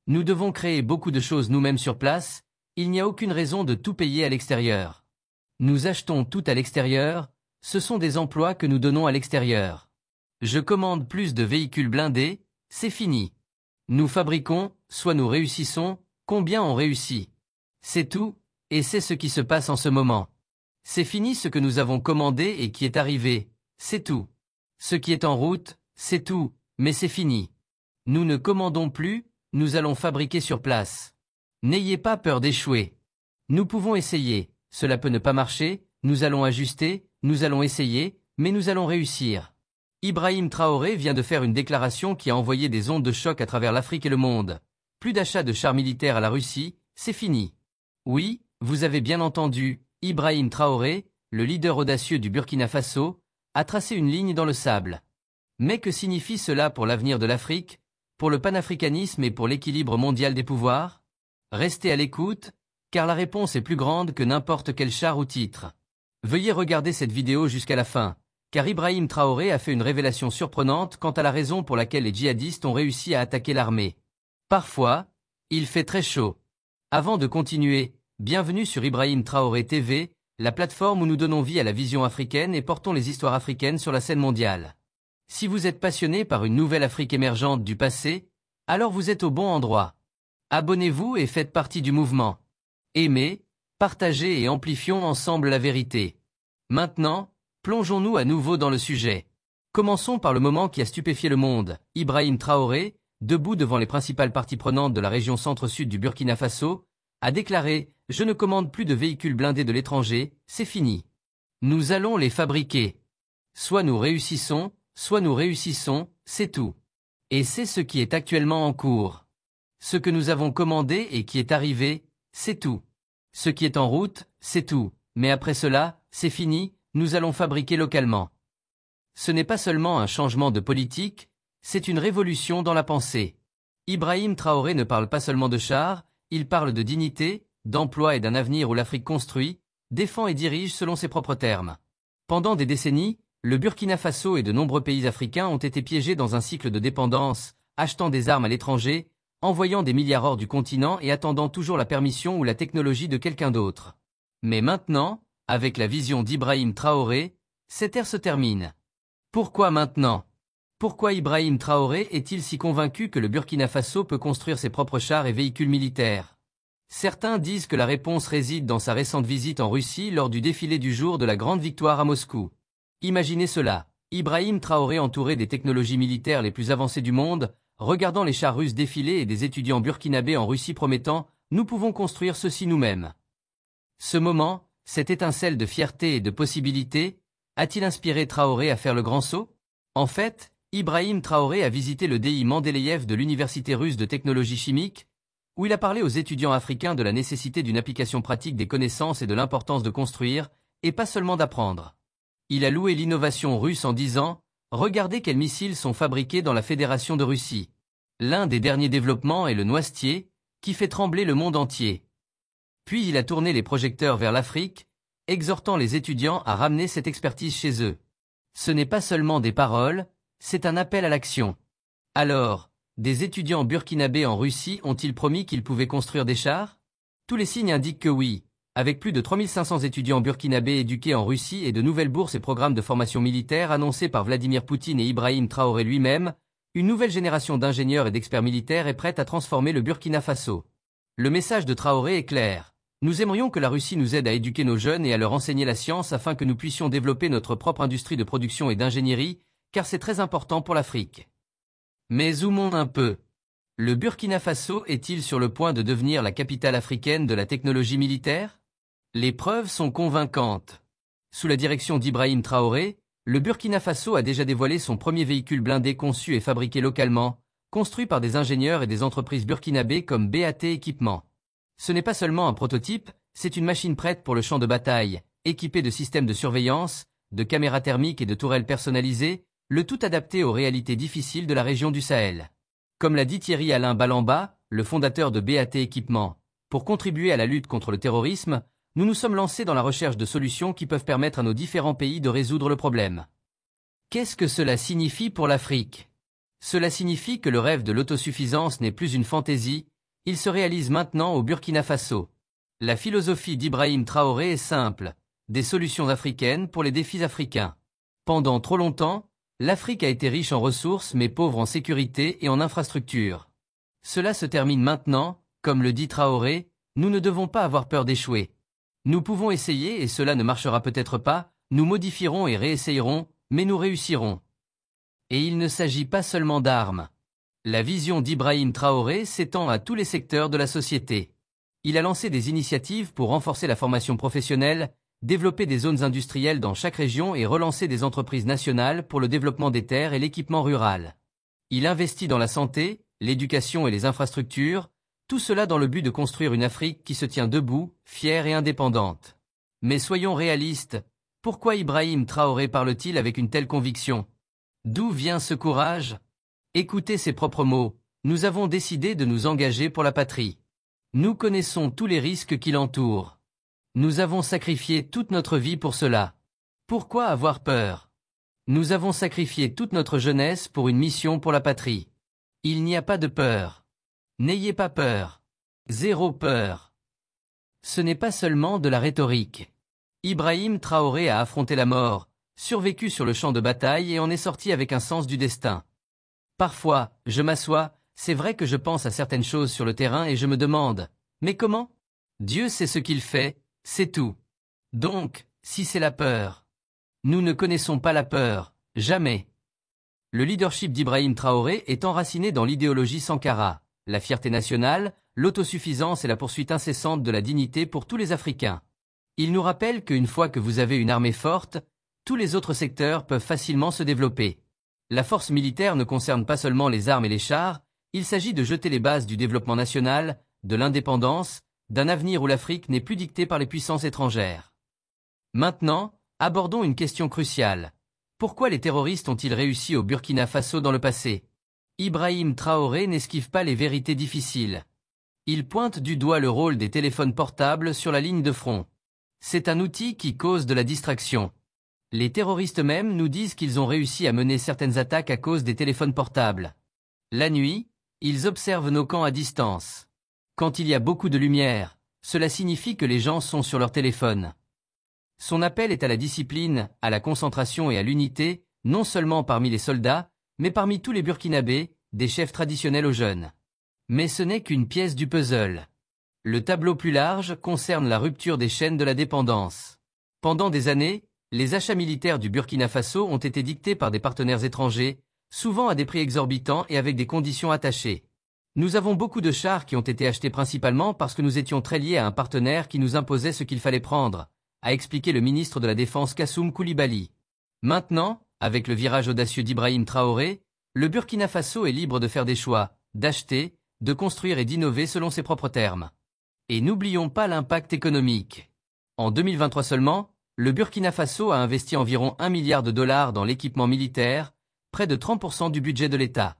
Nous devons créer beaucoup de choses nous-mêmes sur place, il n'y a aucune raison de tout payer à l'extérieur. Nous achetons tout à l'extérieur, ce sont des emplois que nous donnons à l'extérieur. Je commande plus de véhicules blindés, c'est fini. Nous fabriquons, soit nous réussissons, combien on réussit. C'est tout, et c'est ce qui se passe en ce moment. C'est fini ce que nous avons commandé et qui est arrivé, c'est tout. Ce qui est en route, c'est tout, mais c'est fini. Nous ne commandons plus, nous allons fabriquer sur place. N'ayez pas peur d'échouer. Nous pouvons essayer, cela peut ne pas marcher, nous allons ajuster, nous allons essayer, mais nous allons réussir. Ibrahim Traoré vient de faire une déclaration qui a envoyé des ondes de choc à travers l'Afrique et le monde. Plus d'achat de chars militaires à la Russie, c'est fini. Oui, vous avez bien entendu, Ibrahim Traoré, le leader audacieux du Burkina Faso, a tracé une ligne dans le sable. Mais que signifie cela pour l'avenir de l'Afrique, pour le panafricanisme et pour l'équilibre mondial des pouvoirs? Restez à l'écoute, car la réponse est plus grande que n'importe quel char ou titre. Veuillez regarder cette vidéo jusqu'à la fin, car Ibrahim Traoré a fait une révélation surprenante quant à la raison pour laquelle les djihadistes ont réussi à attaquer l'armée. Parfois, il fait très chaud. Avant de continuer, bienvenue sur Ibrahim Traoré TV, la plateforme où nous donnons vie à la vision africaine et portons les histoires africaines sur la scène mondiale. Si vous êtes passionné par une nouvelle Afrique émergente du passé, alors vous êtes au bon endroit. Abonnez-vous et faites partie du mouvement. Aimez, partagez et amplifions ensemble la vérité. Maintenant, plongeons-nous à nouveau dans le sujet. Commençons par le moment qui a stupéfié le monde. Ibrahim Traoré, debout devant les principales parties prenantes de la région centre-sud du Burkina Faso, a déclaré « Je ne commande plus de véhicules blindés de l'étranger, c'est fini. Nous allons les fabriquer. Soit nous réussissons, c'est tout. Et c'est ce qui est actuellement en cours. Ce que nous avons commandé et qui est arrivé, c'est tout. Ce qui est en route, c'est tout. Mais après cela, c'est fini, nous allons fabriquer localement. » Ce n'est pas seulement un changement de politique, c'est une révolution dans la pensée. Ibrahim Traoré ne parle pas seulement de chars, il parle de dignité, d'emploi et d'un avenir où l'Afrique construit, défend et dirige selon ses propres termes. Pendant des décennies, le Burkina Faso et de nombreux pays africains ont été piégés dans un cycle de dépendance, achetant des armes à l'étranger, envoyant des milliards hors du continent et attendant toujours la permission ou la technologie de quelqu'un d'autre. Mais maintenant, avec la vision d'Ibrahim Traoré, cette ère se termine. Pourquoi maintenant? Pourquoi Ibrahim Traoré est-il si convaincu que le Burkina Faso peut construire ses propres chars et véhicules militaires? Certains disent que la réponse réside dans sa récente visite en Russie lors du défilé du jour de la grande victoire à Moscou. Imaginez cela, Ibrahim Traoré entouré des technologies militaires les plus avancées du monde, regardant les chars russes défiler et des étudiants burkinabés en Russie promettant « Nous pouvons construire ceci nous-mêmes ». Ce moment, cette étincelle de fierté et de possibilité, a-t-il inspiré Traoré à faire le grand saut? En fait, Ibrahim Traoré a visité le DI Mendeleïev de l'Université russe de technologie chimique, où il a parlé aux étudiants africains de la nécessité d'une application pratique des connaissances et de l'importance de construire, et pas seulement d'apprendre. Il a loué l'innovation russe en disant « Regardez quels missiles sont fabriqués dans la Fédération de Russie. L'un des derniers développements est le noisetier, qui fait trembler le monde entier. » Puis il a tourné les projecteurs vers l'Afrique, exhortant les étudiants à ramener cette expertise chez eux. Ce n'est pas seulement des paroles, c'est un appel à l'action. Alors, des étudiants burkinabés en Russie ont-ils promis qu'ils pouvaient construire des chars? Tous les signes indiquent que oui, avec plus de 3500 étudiants burkinabés éduqués en Russie et de nouvelles bourses et programmes de formation militaire annoncés par Vladimir Poutine et Ibrahim Traoré lui-même, une nouvelle génération d'ingénieurs et d'experts militaires est prête à transformer le Burkina Faso. Le message de Traoré est clair. Nous aimerions que la Russie nous aide à éduquer nos jeunes et à leur enseigner la science afin que nous puissions développer notre propre industrie de production et d'ingénierie, car c'est très important pour l'Afrique. Mais zoomons un peu. Le Burkina Faso est-il sur le point de devenir la capitale africaine de la technologie militaire? Les preuves sont convaincantes. Sous la direction d'Ibrahim Traoré, le Burkina Faso a déjà dévoilé son premier véhicule blindé conçu et fabriqué localement, construit par des ingénieurs et des entreprises burkinabées comme BAT Équipement. Ce n'est pas seulement un prototype, c'est une machine prête pour le champ de bataille, équipée de systèmes de surveillance, de caméras thermiques et de tourelles personnalisées, le tout adapté aux réalités difficiles de la région du Sahel. Comme l'a dit Thierry Alain Balamba, le fondateur de BAT Équipement, pour contribuer à la lutte contre le terrorisme, nous nous sommes lancés dans la recherche de solutions qui peuvent permettre à nos différents pays de résoudre le problème. Qu'est-ce que cela signifie pour l'Afrique? Cela signifie que le rêve de l'autosuffisance n'est plus une fantaisie, Il se réalise maintenant au Burkina Faso. La philosophie d'Ibrahim Traoré est simple, des solutions africaines pour les défis africains. Pendant trop longtemps, l'Afrique a été riche en ressources mais pauvre en sécurité et en infrastructures. Cela se termine maintenant, comme le dit Traoré, nous ne devons pas avoir peur d'échouer. Nous pouvons essayer et cela ne marchera peut-être pas, nous modifierons et réessayerons, mais nous réussirons. Et il ne s'agit pas seulement d'armes. La vision d'Ibrahim Traoré s'étend à tous les secteurs de la société. Il a lancé des initiatives pour renforcer la formation professionnelle, développer des zones industrielles dans chaque région et relancer des entreprises nationales pour le développement des terres et l'équipement rural. Il investit dans la santé, l'éducation et les infrastructures, tout cela dans le but de construire une Afrique qui se tient debout, fière et indépendante. Mais soyons réalistes, pourquoi Ibrahim Traoré parle-t-il avec une telle conviction? D'où vient ce courage? Écoutez ses propres mots, nous avons décidé de nous engager pour la patrie. Nous connaissons tous les risques qui l'entourent. Nous avons sacrifié toute notre vie pour cela. Pourquoi avoir peur? Nous avons sacrifié toute notre jeunesse pour une mission pour la patrie. Il n'y a pas de peur. N'ayez pas peur. Zéro peur. Ce n'est pas seulement de la rhétorique. Ibrahim Traoré a affronté la mort, survécu sur le champ de bataille et en est sorti avec un sens du destin. Parfois, je m'assois, c'est vrai que je pense à certaines choses sur le terrain et je me demande, mais comment? Dieu sait ce qu'il fait, c'est tout. Donc, si c'est la peur. Nous ne connaissons pas la peur, jamais. Le leadership d'Ibrahim Traoré est enraciné dans l'idéologie Sankara, la fierté nationale, l'autosuffisance et la poursuite incessante de la dignité pour tous les Africains. Il nous rappelle qu'une fois que vous avez une armée forte, tous les autres secteurs peuvent facilement se développer. La force militaire ne concerne pas seulement les armes et les chars, il s'agit de jeter les bases du développement national, de l'indépendance, d'un avenir où l'Afrique n'est plus dictée par les puissances étrangères. Maintenant, abordons une question cruciale. Pourquoi les terroristes ont-ils réussi au Burkina Faso dans le passé? Ibrahim Traoré n'esquive pas les vérités difficiles. Il pointe du doigt le rôle des téléphones portables sur la ligne de front. C'est un outil qui cause de la distraction. Les terroristes eux-mêmes nous disent qu'ils ont réussi à mener certaines attaques à cause des téléphones portables. La nuit, ils observent nos camps à distance. Quand il y a beaucoup de lumière, cela signifie que les gens sont sur leur téléphone. Son appel est à la discipline, à la concentration et à l'unité, non seulement parmi les soldats, mais parmi tous les Burkinabés, des chefs traditionnels aux jeunes. Mais ce n'est qu'une pièce du puzzle. Le tableau plus large concerne la rupture des chaînes de la dépendance. Pendant des années, les achats militaires du Burkina Faso ont été dictés par des partenaires étrangers, souvent à des prix exorbitants et avec des conditions attachées. Nous avons beaucoup de chars qui ont été achetés principalement parce que nous étions très liés à un partenaire qui nous imposait ce qu'il fallait prendre, a expliqué le ministre de la Défense Kassoum Koulibaly. Maintenant, avec le virage audacieux d'Ibrahim Traoré, le Burkina Faso est libre de faire des choix, d'acheter, de construire et d'innover selon ses propres termes. Et n'oublions pas l'impact économique. En 2023 seulement, le Burkina Faso a investi environ 1 milliard de dollars dans l'équipement militaire, près de 30% du budget de l'État.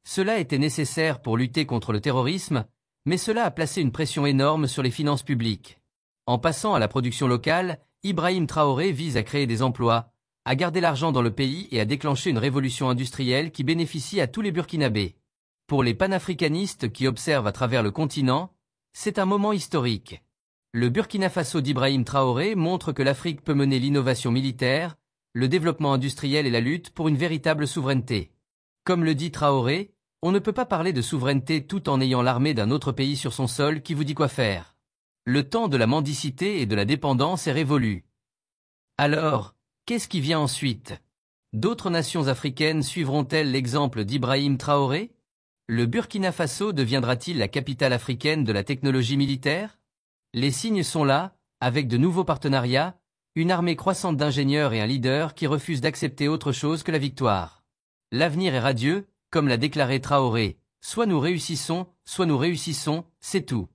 Cela était nécessaire pour lutter contre le terrorisme, mais cela a placé une pression énorme sur les finances publiques. En passant à la production locale, Ibrahim Traoré vise à créer des emplois, à garder l'argent dans le pays et à déclencher une révolution industrielle qui bénéficie à tous les Burkinabés. Pour les panafricanistes qui observent à travers le continent, c'est un moment historique. Le Burkina Faso d'Ibrahim Traoré montre que l'Afrique peut mener l'innovation militaire, le développement industriel et la lutte pour une véritable souveraineté. Comme le dit Traoré, on ne peut pas parler de souveraineté tout en ayant l'armée d'un autre pays sur son sol qui vous dit quoi faire. Le temps de la mendicité et de la dépendance est révolu. Alors, qu'est-ce qui vient ensuite? D'autres nations africaines suivront-elles l'exemple d'Ibrahim Traoré? Le Burkina Faso deviendra-t-il la capitale africaine de la technologie militaire? Les signes sont là, avec de nouveaux partenariats, une armée croissante d'ingénieurs et un leader qui refuse d'accepter autre chose que la victoire. L'avenir est radieux, comme l'a déclaré Traoré, soit nous réussissons, c'est tout.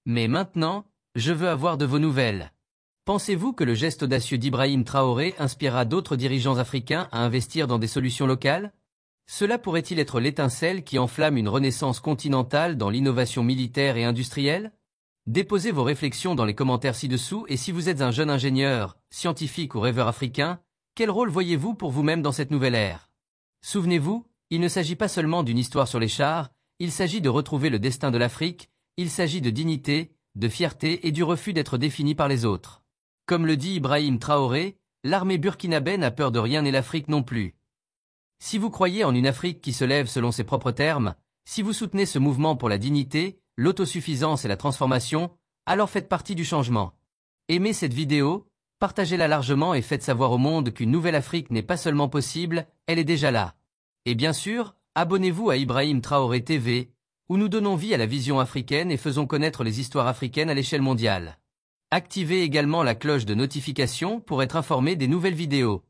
Mais maintenant, je veux avoir de vos nouvelles. Pensez-vous que le geste audacieux d'Ibrahim Traoré inspirera d'autres dirigeants africains à investir dans des solutions locales? Cela pourrait-il être l'étincelle qui enflamme une renaissance continentale dans l'innovation militaire et industrielle? Déposez vos réflexions dans les commentaires ci-dessous et si vous êtes un jeune ingénieur, scientifique ou rêveur africain, quel rôle voyez-vous pour vous-même dans cette nouvelle ère? Souvenez-vous, il ne s'agit pas seulement d'une histoire sur les chars, il s'agit de retrouver le destin de l'Afrique, il s'agit de dignité, de fierté et du refus d'être défini par les autres. Comme le dit Ibrahim Traoré, l'armée burkinabé n'a peur de rien et l'Afrique non plus. Si vous croyez en une Afrique qui se lève selon ses propres termes, si vous soutenez ce mouvement pour la dignité, l'autosuffisance et la transformation, alors faites partie du changement. Aimez cette vidéo, partagez-la largement et faites savoir au monde qu'une nouvelle Afrique n'est pas seulement possible, elle est déjà là. Et bien sûr, abonnez-vous à Ibrahim Traoré TV, où nous donnons vie à la vision africaine et faisons connaître les histoires africaines à l'échelle mondiale. Activez également la cloche de notification pour être informé des nouvelles vidéos.